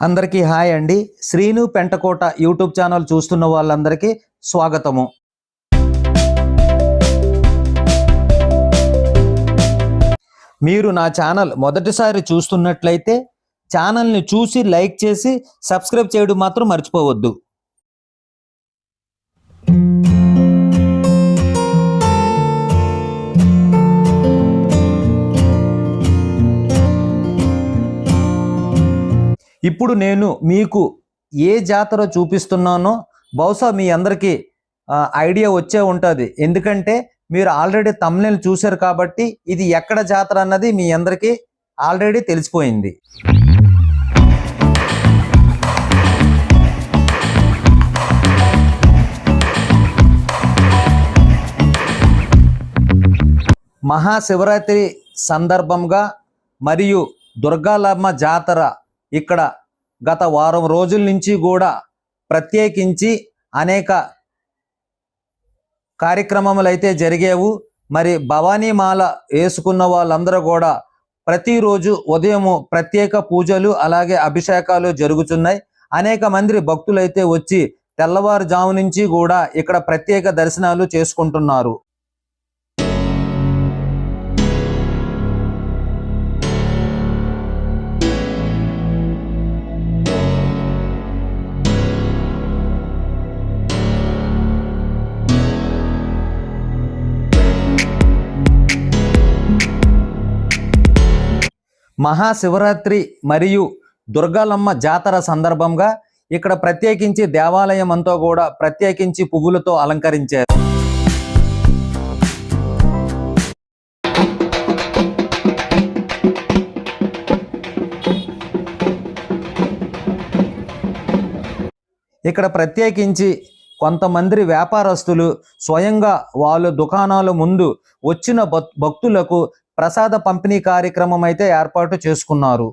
అందరికీ హాయ్ అండి. Srinu Pentakota YouTube channel చూస్తున్న వాళ్ళందరికీ స్వాగతము. మీరు నా ఛానల్ మొదటిసారి చూస్తున్నట్లయితే ఛానల్ని చూసి లైక్ చేసి సబ్స్క్రైబ్ చేయడం మాత్రం మర్చిపోవద్దు. ఇప్పుడు నేను మీకు ఏ జాతర చూపిస్తున్నానో బహుశా మీ అందరికీ ఐడియా వచ్చే ఉంటుంది. ఎందుకంటే మీరు ఆల్రెడీ థంబ్నెయిల్ చూశారు కాబట్టి ఇది ఎక్కడ జాతర అన్నది మీ అందరికీ ఆల్రెడీ తెలిసిపోయింది. మహాశివరాత్రి సందర్భంగా మరియు దుర్గాలమ్మ జాతర ఇక్కడ గత వారం రోజుల నుంచి కూడా ప్రత్యేకించి అనేక కార్యక్రమములు అయితే జరిగేవు. మరి భవానీమాల వేసుకున్న వాళ్ళందరూ కూడా ప్రతిరోజు ఉదయము ప్రత్యేక పూజలు అలాగే అభిషేకాలు జరుగుతున్నాయి. అనేక మంది భక్తులు అయితే వచ్చి తెల్లవారుజాము నుంచి కూడా ఇక్కడ ప్రత్యేక దర్శనాలు చేసుకుంటున్నారు. మహాశివరాత్రి మరియు దుర్గాలమ్మ జాతర సందర్భంగా ఇక్కడ ప్రత్యేకించి దేవాలయం అంతా కూడా ప్రత్యేకించి పువ్వులతో అలంకరించారు. ఇక్కడ ప్రత్యేకించి కొంతమంది వ్యాపారస్తులు స్వయంగా వాళ్ళ దుకాణాల ముందు వచ్చిన భక్తులకు ప్రసాద పంపిణీ కార్యక్రమం అయితే ఏర్పాటు చేసుకున్నారు.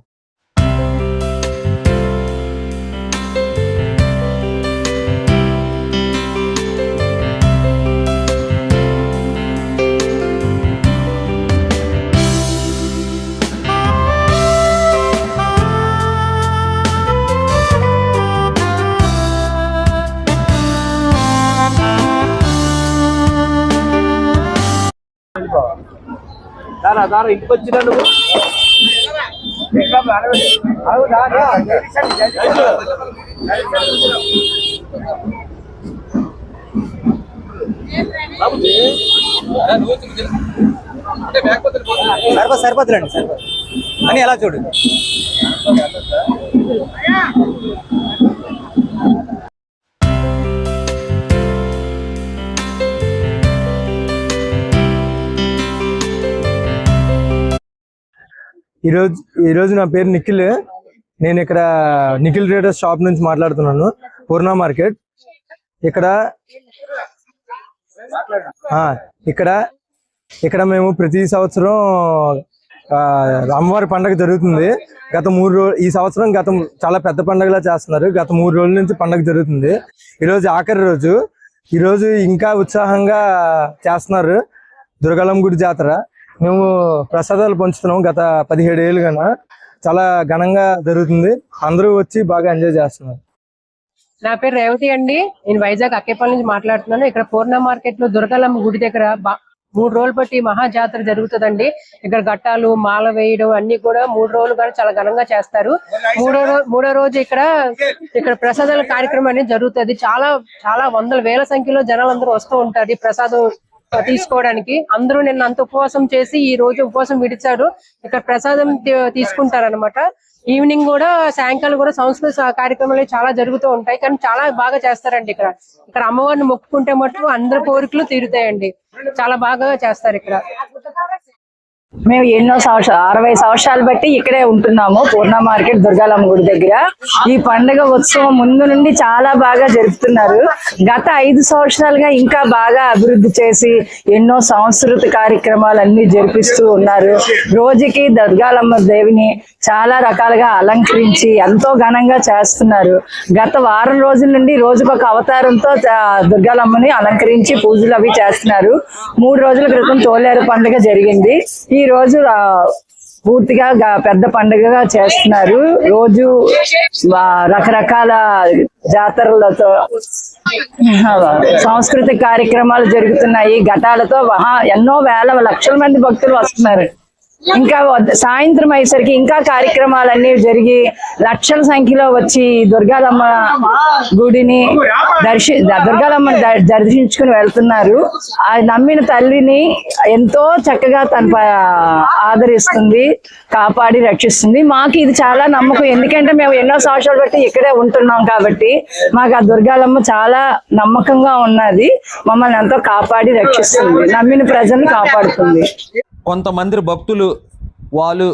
దారా ఇంటికి వచ్చినా నువ్వు సరిపోతులండి సరిపోదు అని ఎలా చూడు. ఈరోజు నా పేరు నిఖిల్. నేను ఇక్కడ నిఖిల్ ట్రేడర్స్ షాప్ నుంచి మాట్లాడుతున్నాను, పూర్ణ మార్కెట్. ఇక్కడ మేము ప్రతి సంవత్సరం అమ్మవారి పండుగ జరుగుతుంది. ఈ సంవత్సరం చాలా పెద్ద పండుగలా చేస్తున్నారు. గత 3 రోజుల నుంచి పండుగ జరుగుతుంది. ఈరోజు ఆఖరి రోజు. ఈరోజు ఇంకా ఉత్సాహంగా చేస్తున్నారు దుర్గాలమ్మ గుడి జాతర. మేము ప్రసాదాలు పంచుతున్నాం గత 17 ఏళ్ళుగా. చాలా ఘనంగా జరుగుతుంది. అందరూ వచ్చి బాగా ఎంజాయ్ చేస్తున్నారు. నా పేరు రేవతి అండి. నేను వైజాగ్ అక్కేపల్లి నుంచి మాట్లాడుతున్నాను. ఇక్కడ పూర్ణ మార్కెట్ లో దుర్గాలమ్మ గుడి దగ్గర 3 రోజులు బట్టి మహా జాతర జరుగుతుందండి. ఇక్కడ ఘట్టాలు మాల వేయడం అన్ని కూడా 3 రోజులు కూడా చాలా ఘనంగా చేస్తారు. మూడో రోజు ఇక్కడ ప్రసాదాల కార్యక్రమం అనేది జరుగుతుంది. చాలా చాలా వందల వేల సంఖ్యలో జనాలు అందరూ వస్తూ ఉంటారు ప్రసాదం తీసుకోవడానికి. అందరూ నిన్న అంత ఉపవాసం చేసి ఈ రోజు ఉపవాసం విడిచారు. ఇక్కడ ప్రసాదం తీసుకుంటారు అనమాట. ఈవినింగ్ కూడా సాయంకాలం కూడా సంస్కృత కార్యక్రమాలు చాలా జరుగుతూ ఉంటాయి. కానీ చాలా బాగా చేస్తారండి. ఇక్కడ అమ్మవారిని మొక్కుకుంటే మటుకు అందరి కోరికలు తీరుతాయండి. చాలా బాగా చేస్తారు ఇక్కడ. మేము ఎన్నో 60 సంవత్సరాలు బట్టి ఇక్కడే ఉంటున్నాము, పూర్ణ మార్కెట్ దుర్గాలమ్మ గుడి దగ్గర. ఈ పండుగ ఉత్సవం ముందు నుండి చాలా బాగా జరుపుతున్నారు. గత 5 సంవత్సరాలుగా ఇంకా బాగా అభివృద్ధి చేసి ఎన్నో సంస్కృతి కార్యక్రమాలన్నీ జరిపిస్తూ ఉన్నారు. రోజుకి దుర్గాలమ్మ దేవిని చాలా రకాలుగా అలంకరించి ఎంతో ఘనంగా చేస్తున్నారు. గత వారం రోజుల నుండి రోజుకొక అవతారంతో దుర్గాలమ్మని అలంకరించి పూజలు అవి చేస్తున్నారు. 3 రోజుల క్రితం తోలేరు పండుగ జరిగింది. ఈ రోజు పూర్తిగా పెద్ద పండుగగా చేస్తున్నారు. రోజు రకరకాల జాతరలతో సాంస్కృతిక కార్యక్రమాలు జరుగుతున్నాయి. ఘటాలతో ఎన్నో వేల లక్షల మంది భక్తులు వస్తున్నారు. ఇంకా సాయంత్రం అయ్యేసరికి ఇంకా కార్యక్రమాలన్నీ జరిగి లక్షల సంఖ్యలో వచ్చి దుర్గాలమ్మ గుడిని దుర్గాలమ్మని దర్శించుకుని వెళ్తున్నారు. ఆ నమ్మిన తల్లిని ఎంతో చక్కగా తన ఆదరిస్తుంది, కాపాడి రక్షిస్తుంది. మాకు ఇది చాలా నమ్మకం, ఎందుకంటే మేము ఎన్నో సంవత్సరాలు బట్టి ఇక్కడే ఉంటున్నాం కాబట్టి మాకు ఆ దుర్గాలమ్మ చాలా నమ్మకంగా ఉన్నది. మమ్మల్ని ఎంతో కాపాడి రక్షిస్తుంది, నమ్మిన ప్రజల్ని కాపాడుతుంది. కొంతమంది భక్తులు వాళ్ళు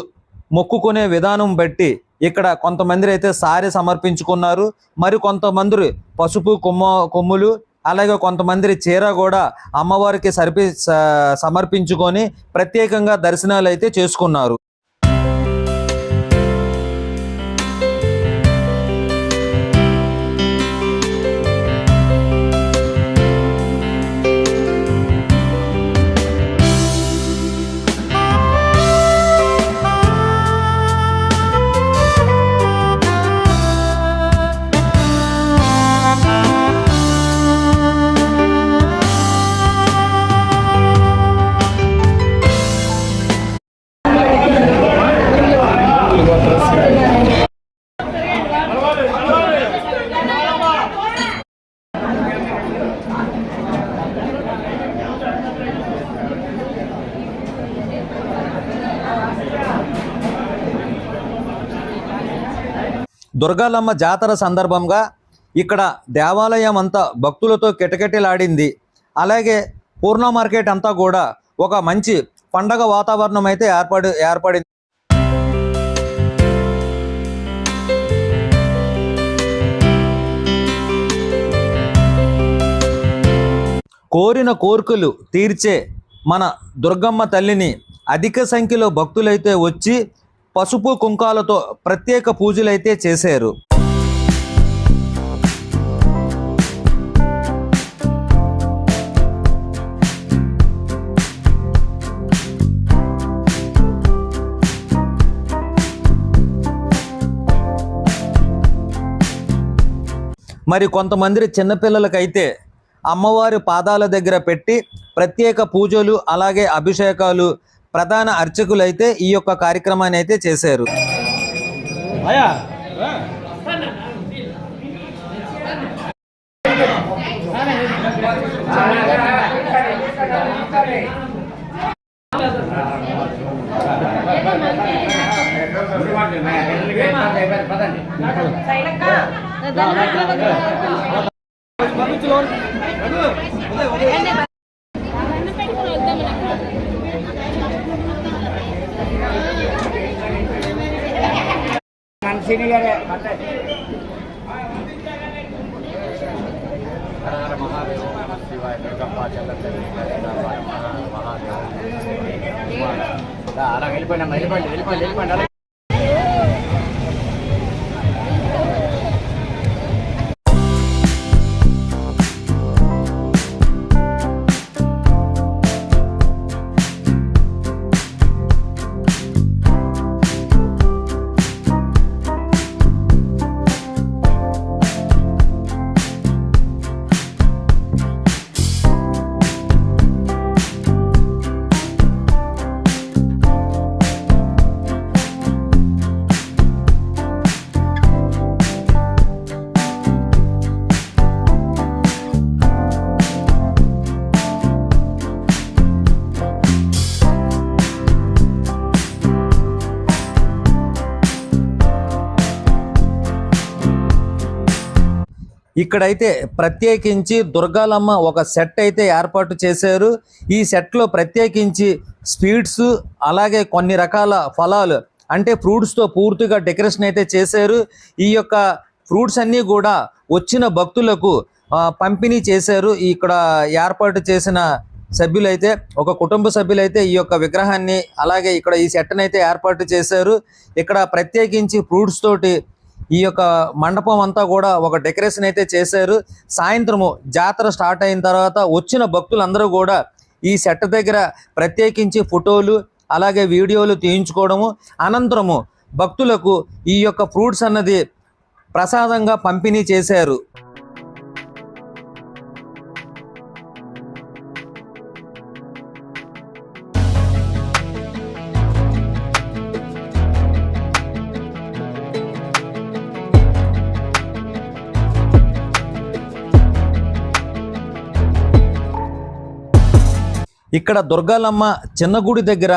మొక్కుకునే విధానం బట్టి ఇక్కడ కొంతమంది అయితే సారి సమర్పించుకున్నారు. మరి కొంతమంది పసుపు కొమ్ములు అలాగే కొంతమంది చీర కూడా అమ్మవారికి సమర్పించుకొని ప్రత్యేకంగా దర్శనాలు అయితే చేసుకున్నారు. దుర్గాలమ్మ జాతర సందర్భంగా ఇక్కడ దేవాలయం అంతా భక్తులతో కిటకిటలాడింది. అలాగే పూర్ణ మార్కెట్ అంతా కూడా ఒక మంచి పండగ వాతావరణం అయితే ఏర్పడింది. కోరిన కోరికలు తీర్చే మన దుర్గమ్మ తల్లిని అధిక సంఖ్యలో భక్తులైతే వచ్చి పసుపు కుంకాలతో ప్రత్యేక పూజలైతే చేశారు. మరి కొంతమంది చిన్నపిల్లలకైతే అమ్మవారి పాదాల దగ్గర పెట్టి ప్రత్యేక పూజలు అలాగే అభిషేకాలు ప్రధాన అర్చకులు అయితే ఈ యొక్క కార్యక్రమాన్ని అయితే చేశారు. వెళ్ళిపోయినా ఇక్కడైతే ప్రత్యేకించి దుర్గాలమ్మ ఒక సెట్ అయితే ఏర్పాటు చేశారు. ఈ సెట్లో ప్రత్యేకించి స్వీట్స్ అలాగే కొన్ని రకాల ఫలాలు అంటే ఫ్రూట్స్తో పూర్తిగా డెకరేషన్ అయితే చేశారు. ఈ యొక్క ఫ్రూట్స్ అన్నీ కూడా వచ్చిన భక్తులకు పంపిణీ చేశారు. ఇక్కడ ఏర్పాటు చేసిన సభ్యులైతే ఒక కుటుంబ సభ్యులైతే ఈ యొక్క విగ్రహాన్ని అలాగే ఇక్కడ ఈ సెట్ని అయితే ఏర్పాటు చేశారు. ఇక్కడ ప్రత్యేకించి ఫ్రూట్స్ తోటి ఈ యొక్క మండపం అంతా కూడా ఒక డెకరేషన్ అయితే చేశారు. సాయంత్రము జాతర స్టార్ట్ అయిన తర్వాత వచ్చిన భక్తులందరూ కూడా ఈ సెట్ దగ్గర ప్రత్యేకించి ఫోటోలు అలాగే వీడియోలు తీయించుకోవడము, అనంతరము భక్తులకు ఈ యొక్క ఫ్రూట్స్ అన్నది ప్రసాదంగా పంపిణీ చేశారు. ఇక్కడ దుర్గాలమ్మ చిన్న గుడి దగ్గర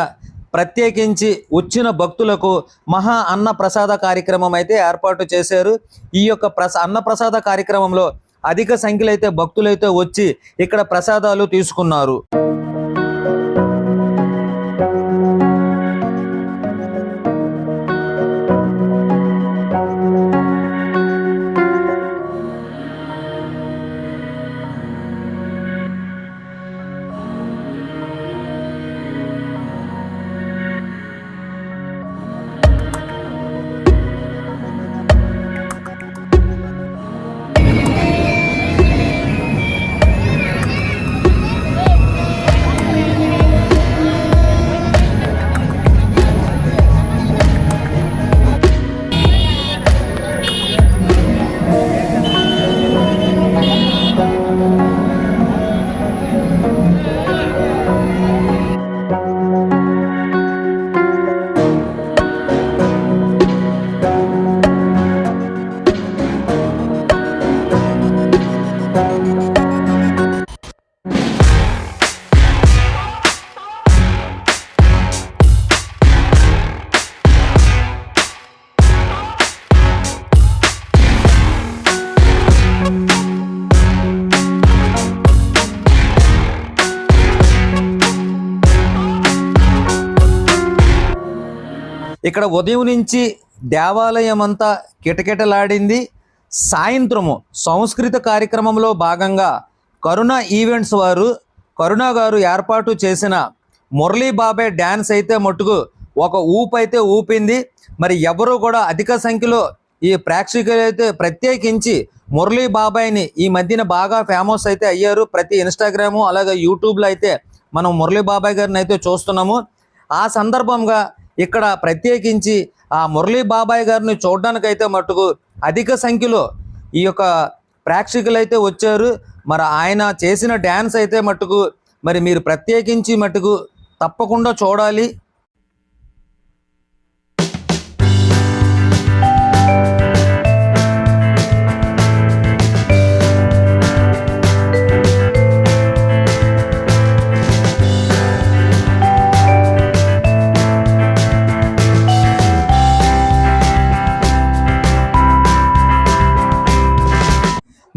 ప్రత్యేకించి వచ్చిన భక్తులకు మహా అన్న ప్రసాద కార్యక్రమం అయితే ఏర్పాటు చేశారు. ఈ యొక్క అన్న ప్రసాద కార్యక్రమంలో అధిక సంఖ్యలో అయితే భక్తులైతే వచ్చి ఇక్కడ ప్రసాదాలు తీసుకున్నారు. ఇక్కడ ఉదయం నుంచి దేవాలయం అంతా కిటకిటలాడింది. సాయంత్రము సంస్కృత కార్యక్రమంలో భాగంగా కరుణ ఈవెంట్స్ వారు కరుణ గారు ఏర్పాటు చేసిన మురళీ బాబాయ్ డ్యాన్స్ అయితే మట్టుకు ఒక ఊపు అయితే ఊపింది. మరి ఎవరు కూడా అధిక సంఖ్యలో ఈ ప్రేక్షకులు అయితే ప్రత్యేకించి మురళీ బాబాయ్ని ఈ మధ్యన బాగా ఫేమస్ అయితే అయ్యారు. ప్రతి ఇన్స్టాగ్రాము అలాగే యూట్యూబ్లో అయితే మనం మురళీ బాబాయ్ గారిని అయితే చూస్తున్నాము. ఆ సందర్భంగా ఇక్కడ ప్రత్యేకించి ఆ మురళీ బాబాయ్ గారిని చూడడానికైతే మట్టుకు అధిక సంఖ్యలో ఈ యొక్క ప్రేక్షకులు అయితే వచ్చారు. మరి ఆయన చేసిన డ్యాన్స్ అయితే మట్టుకు మరి మీరు ప్రత్యేకించి మట్టుకు తప్పకుండా చూడాలి.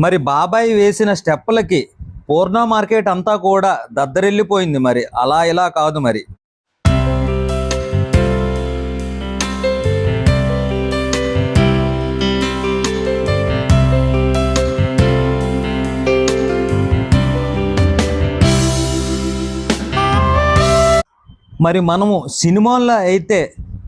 మరి బాబాయ్ వేసిన స్టెప్పులకి పూర్ణ మార్కెట్ అంతా కూడా దద్దరిల్లిపోయింది. మరి అలా ఇలా కాదు. మరి మరి మనము సినిమాల్లో అయితే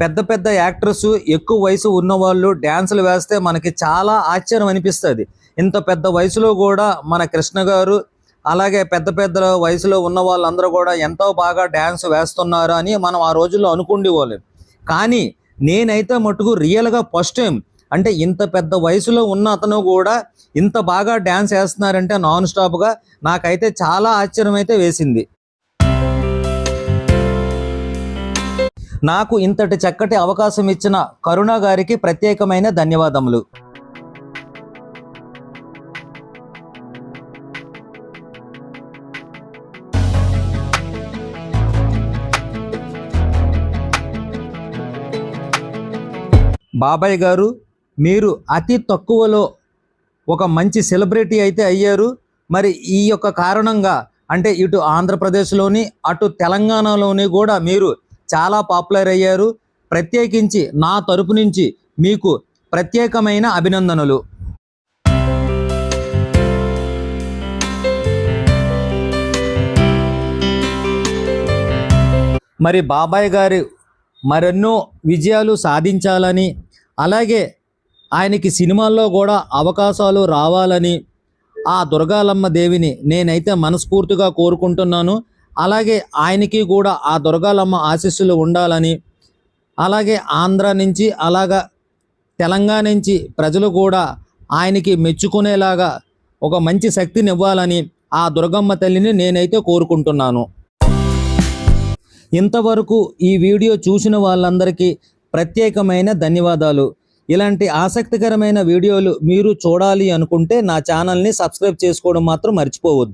పెద్ద పెద్ద యాక్టర్స్ ఎక్కువ వయసు ఉన్నవాళ్ళు డ్యాన్సులు వేస్తే మనకి చాలా ఆశ్చర్యం అనిపిస్తుంది. ఇంత పెద్ద వయసులో కూడా మన కృష్ణ గారు అలాగే పెద్ద పెద్ద వయసులో ఉన్న వాళ్ళందరూ కూడా ఎంతో బాగా డ్యాన్స్ వేస్తున్నారు అని మనం ఆ రోజుల్లో అనుకుండేవాళ్ళం. కానీ నేనైతే మటుకు రియల్గా ఫస్ట్ టైం అంటే ఇంత పెద్ద వయసులో ఉన్న అతను కూడా ఇంత బాగా డ్యాన్స్ వేస్తున్నారంటే నాన్ స్టాప్గా నాకైతే చాలా ఆశ్చర్యం అయితే వేసింది. నాకు ఇంతటి చక్కటి అవకాశం ఇచ్చిన కరుణ గారికి ప్రత్యేకమైన ధన్యవాదములు. బాబాయ్ గారు, మీరు అతి తక్కువలో ఒక మంచి సెలబ్రిటీ అయితే అయ్యారు. మరి ఈ యొక్క కారణంగా అంటే ఇటు ఆంధ్రప్రదేశ్లోని అటు తెలంగాణలోని కూడా మీరు చాలా పాపులర్ అయ్యారు. ప్రత్యేకించి నా తరపు నుంచి మీకు ప్రత్యేకమైన అభినందనలు. మరి బాబాయ్ గారు మరెన్నో విజయాలు సాధించాలని అలాగే ఆయనకి సినిమాల్లో కూడా అవకాశాలు రావాలని ఆ దుర్గాలమ్మ దేవిని నేనైతే మనస్ఫూర్తిగా కోరుకుంటున్నాను. అలాగే ఆయనకి కూడా ఆ దుర్గాలమ్మ ఆశీస్సులు ఉండాలని, అలాగే ఆంధ్ర నుంచి అలాగా తెలంగాణ నుంచి ప్రజలు కూడా ఆయనకి మెచ్చుకునేలాగా ఒక మంచి శక్తిని ఇవ్వాలని ఆ దుర్గమ్మ తల్లిని నేనైతే కోరుకుంటున్నాను. ఇంతవరకు ఈ వీడియో చూసిన వాళ్ళందరికీ ప్రత్యేకమైన ధన్యవాదాలు. ఇలాంటి ఆసక్తికరమైన వీడియోలు మీరు చూడాలి అనుకుంటే నా ఛానల్ని సబ్స్క్రైబ్ చేసుకోవడం మాత్రం మర్చిపోవద్దు.